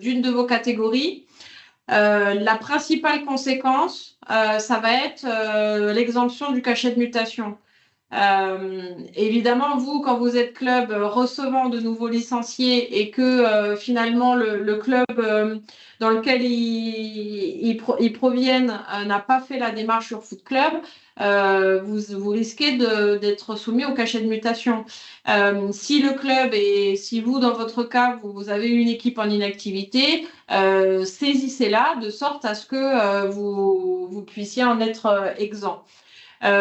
d'une de vos catégories. La principale conséquence, ça va être l'exemption du cachet de mutation. Évidemment, vous, quand vous êtes club recevant de nouveaux licenciés et que finalement le club dans lequel ils proviennent n'a pas fait la démarche sur Foot Club, vous risquez d'être soumis au cachet de mutation. Si le club et si vous, dans votre cas, vous avez une équipe en inactivité, saisissez-la de sorte à ce que vous puissiez en être exempt.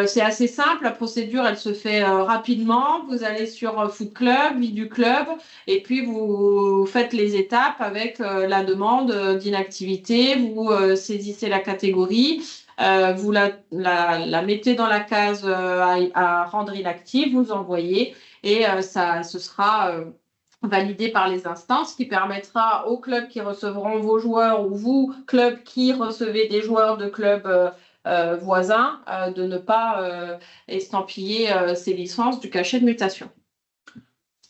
C'est assez simple, la procédure elle se fait rapidement, vous allez sur Foot Club, vie du club, et puis vous faites les étapes avec la demande d'inactivité, vous saisissez la catégorie, vous la mettez dans la case à rendre inactive, vous envoyez, et ce sera validé par les instances, qui permettra aux clubs qui recevront vos joueurs ou vous, clubs qui recevez des joueurs de clubs voisins, de ne pas estampiller ces licences du cachet de mutation.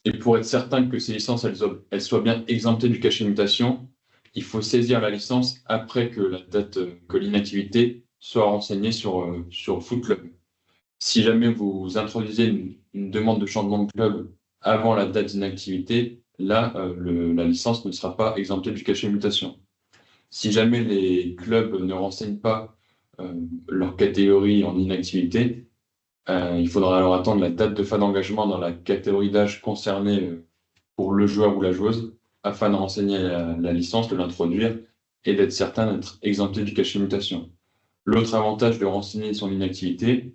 Et pour être certain que ces licences elles soient bien exemptées du cachet de mutation, il faut saisir la licence après que l'inactivité soit renseignée sur Foot Club. Si jamais vous introduisez une demande de changement de club avant la date d'inactivité, là, la licence ne sera pas exemptée du cachet de mutation. Si jamais les clubs ne renseignent pas leur catégorie en inactivité, il faudra alors attendre la date de fin d'engagement dans la catégorie d'âge concernée pour le joueur ou la joueuse afin de renseigner la licence, de l'introduire et d'être certain d'être exempté du cachet de mutation. L'autre avantage de renseigner son inactivité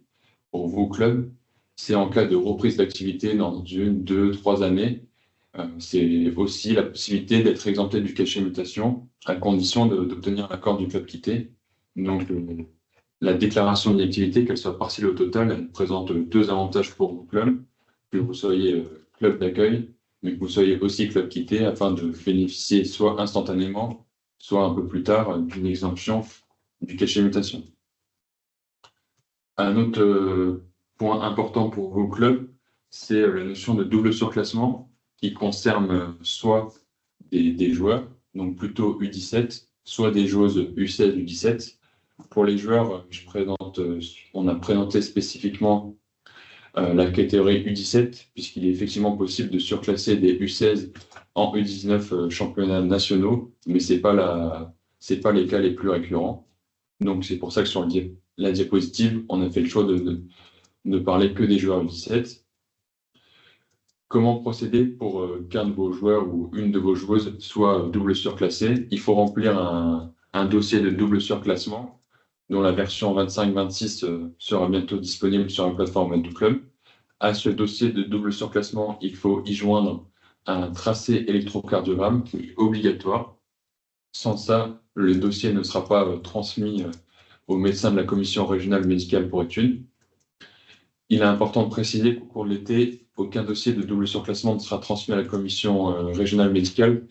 pour vos clubs, c'est en cas de reprise d'activité dans 1, 2, 3 années. C'est aussi la possibilité d'être exempté du cachet de mutation à condition d'obtenir l'accord du club quitté. Donc, la déclaration d'inactivité, qu'elle soit partielle ou totale, elle présente 2 avantages pour vos clubs, que vous soyez club d'accueil, mais que vous soyez aussi club quitté, afin de bénéficier soit instantanément, soit un peu plus tard d'une exemption du cachet de mutation. Un autre point important pour vos clubs, c'est la notion de double surclassement qui concerne soit des joueurs, donc plutôt U17, soit des joueuses U16, U17. Pour les joueurs, on a présenté spécifiquement la catégorie U17, puisqu'il est effectivement possible de surclasser des U16 en U19 championnats nationaux, mais ce n'est pas les cas les plus récurrents. Donc c'est pour ça que sur la diapositive, on a fait le choix de parler que des joueurs U17. Comment procéder pour qu'un de vos joueurs ou une de vos joueuses soit double surclassé? Il faut remplir un dossier de double surclassement dont la version 25-26 sera bientôt disponible sur la plateforme du club. À ce dossier de double surclassement, il faut y joindre un tracé électrocardiogramme qui est obligatoire. Sans ça, le dossier ne sera pas transmis au médecin de la commission régionale médicale pour études. Il est important de préciser qu'au cours de l'été, aucun dossier de double surclassement ne sera transmis à la commission régionale médicale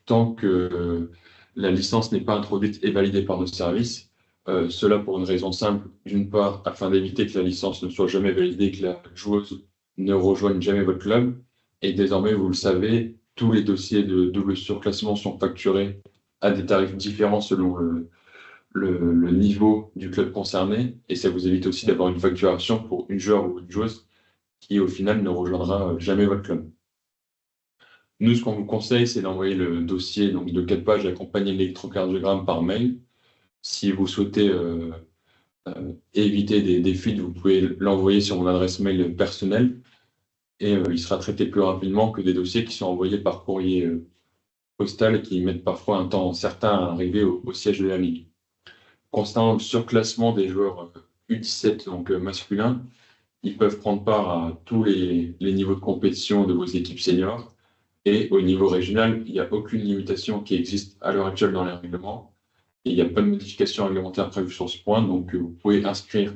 tant que la licence n'est pas introduite et validée par nos services. Cela pour une raison simple, d'une part, afin d'éviter que la licence ne soit jamais validée, que la joueuse ne rejoigne jamais votre club. Et désormais, vous le savez, tous les dossiers de double surclassement sont facturés à des tarifs différents selon le niveau du club concerné. Et ça vous évite aussi d'avoir une facturation pour une joueur ou une joueuse qui, au final, ne rejoindra jamais votre club. Nous, ce qu'on vous conseille, c'est d'envoyer le dossier donc, de 4 pages accompagné de l'électrocardiogramme par mail. Si vous souhaitez éviter des fuites, vous pouvez l'envoyer sur mon adresse mail personnelle et il sera traité plus rapidement que des dossiers qui sont envoyés par courrier postal et qui mettent parfois un temps certain à arriver au siège de la Ligue. Concernant le surclassement des joueurs U17, donc masculins, ils peuvent prendre part à tous les niveaux de compétition de vos équipes seniors. Et au niveau régional, il n'y a aucune limitation qui existe à l'heure actuelle dans les règlements. Et il n'y a pas de modification réglementaire prévue sur ce point. Donc, vous pouvez inscrire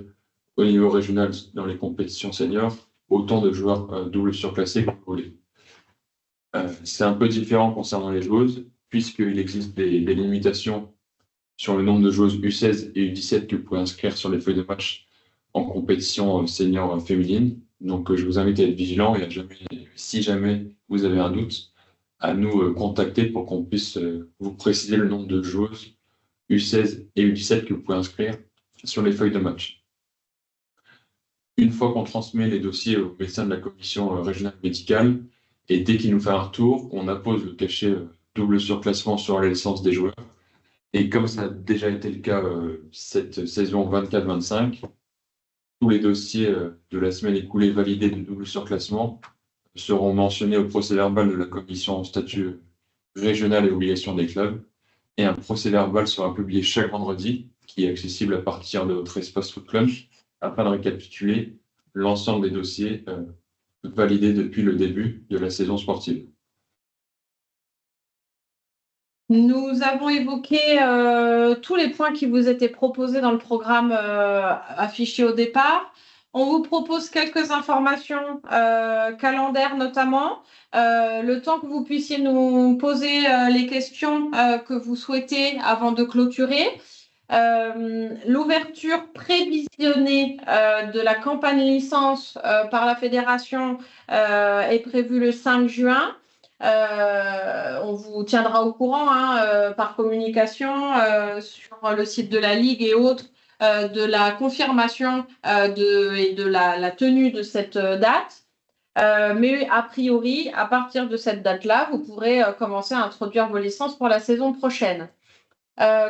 au niveau régional dans les compétitions seniors autant de joueurs double surclassés que vous voulez. C'est un peu différent concernant les joueuses, puisqu'il existe des limitations sur le nombre de joueuses U16 et U17 que vous pouvez inscrire sur les feuilles de match en compétition senior féminine. Donc, je vous invite à être vigilant et si jamais vous avez un doute, à nous contacter pour qu'on puisse vous préciser le nombre de joueuses U16 et U17 que vous pouvez inscrire sur les feuilles de match. Une fois qu'on transmet les dossiers au médecin de la commission régionale médicale, et dès qu'il nous fait un retour, on appose le cachet double surclassement sur la licence des joueurs. Et comme ça a déjà été le cas cette saison 24-25, tous les dossiers de la semaine écoulée validés de double surclassement seront mentionnés au procès-verbal de la commission statut régional et obligations des clubs. Et un procès-verbal sera publié chaque vendredi, qui est accessible à partir de votre espace Foot Club, afin de récapituler l'ensemble des dossiers validés depuis le début de la saison sportive. Nous avons évoqué tous les points qui vous étaient proposés dans le programme affiché au départ. On vous propose quelques informations calendaires notamment, le temps que vous puissiez nous poser les questions que vous souhaitez avant de clôturer. L'ouverture prévisionnée de la campagne licence par la fédération est prévue le 5 juin. On vous tiendra au courant par communication sur le site de la Ligue et autres de la confirmation et de la tenue de cette date. Mais a priori, à partir de cette date-là, vous pourrez commencer à introduire vos licences pour la saison prochaine.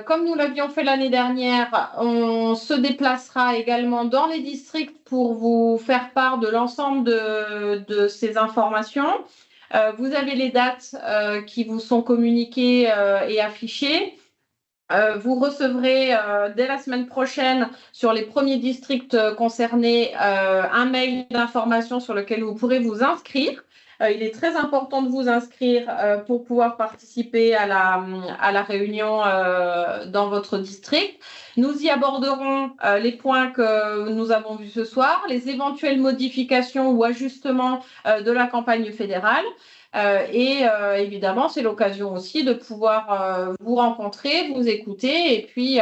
Comme nous l'avions fait l'année dernière, on se déplacera également dans les districts pour vous faire part de l'ensemble de ces informations. Vous avez les dates qui vous sont communiquées et affichées. Vous recevrez dès la semaine prochaine sur les premiers districts concernés un mail d'information sur lequel vous pourrez vous inscrire. Il est très important de vous inscrire pour pouvoir participer à la réunion dans votre district. Nous y aborderons les points que nous avons vus ce soir, les éventuelles modifications ou ajustements de la campagne fédérale. Et évidemment, c'est l'occasion aussi de pouvoir vous rencontrer, vous écouter et puis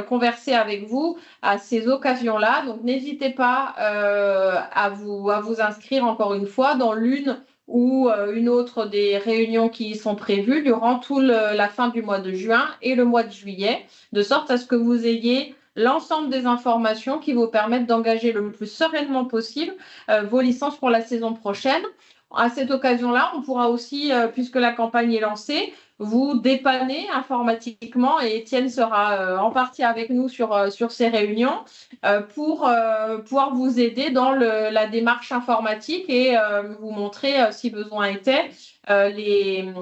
converser avec vous à ces occasions-là. Donc, n'hésitez pas à vous inscrire encore une fois dans l'une ou une autre des réunions qui sont prévues durant toute la fin du mois de juin et le mois de juillet, de sorte à ce que vous ayez l'ensemble des informations qui vous permettent d'engager le plus sereinement possible vos licences pour la saison prochaine. À cette occasion-là, on pourra aussi, puisque la campagne est lancée, vous dépanner informatiquement et Étienne sera en partie avec nous sur ces réunions pour pouvoir vous aider dans la démarche informatique et vous montrer, si besoin était, le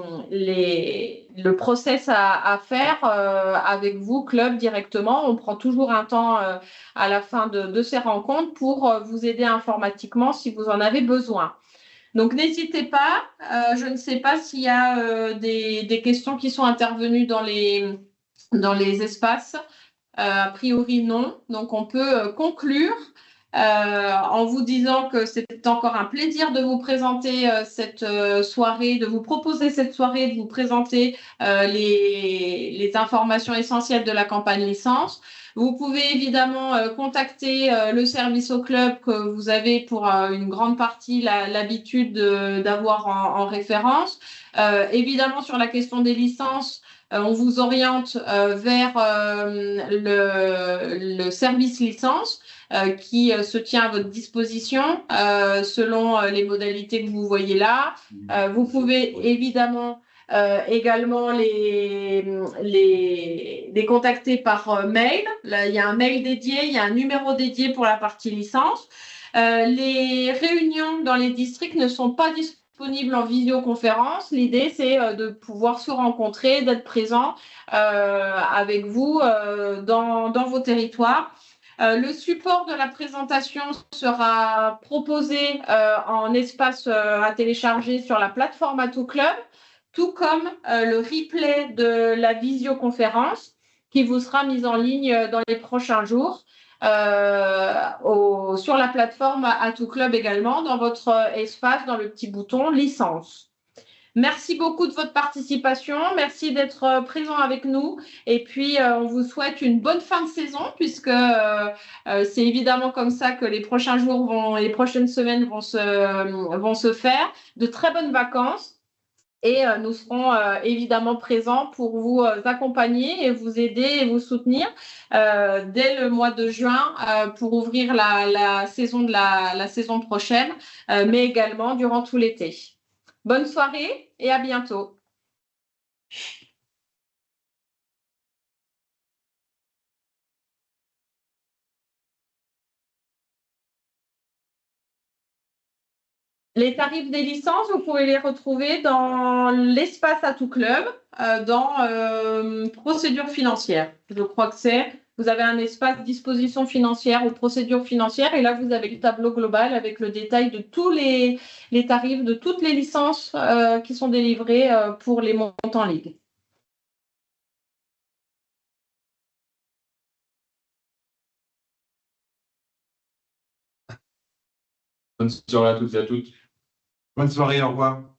process à faire avec vous, club, directement. On prend toujours un temps à la fin de ces rencontres pour vous aider informatiquement si vous en avez besoin. Donc, n'hésitez pas. Je ne sais pas s'il y a des questions qui sont intervenues dans les espaces. A priori, non. Donc, on peut conclure en vous disant que c'était encore un plaisir de vous présenter cette soirée, de vous proposer cette soirée, de vous présenter les informations essentielles de la campagne licence. Vous pouvez évidemment contacter le service au club que vous avez pour une grande partie l'habitude d'avoir en référence. Évidemment, sur la question des licences, on vous oriente vers le service licence. qui se tient à votre disposition selon les modalités que vous voyez là. Vous pouvez évidemment également les contacter par mail. Là, il y a un mail dédié, il y a un numéro dédié pour la partie licence. Les réunions dans les districts ne sont pas disponibles en visioconférence. L'idée, c'est de pouvoir se rencontrer, d'être présent avec vous dans vos territoires. Le support de la présentation sera proposé en espace à télécharger sur la plateforme Atout Club, tout comme le replay de la visioconférence qui vous sera mise en ligne dans les prochains jours sur la plateforme Atout Club également, dans votre espace, dans le petit bouton licence. Merci beaucoup de votre participation. Merci d'être présent avec nous. Et puis, on vous souhaite une bonne fin de saison puisque c'est évidemment comme ça que les prochains jours les prochaines semaines vont se faire. De très bonnes vacances. Et nous serons évidemment présents pour vous accompagner et vous aider et vous soutenir dès le mois de juin pour ouvrir la saison la saison prochaine, mais également durant tout l'été. Bonne soirée et à bientôt. Les tarifs des licences, vous pouvez les retrouver dans l'espace Atout Club, dans procédure financière. Je crois que vous avez un espace disposition financière ou procédure financière et là, vous avez le tableau global avec le détail de tous les tarifs de toutes les licences qui sont délivrées pour les montants ligue. Bonne soirée à toutes et à toutes. Bonne soirée, au revoir.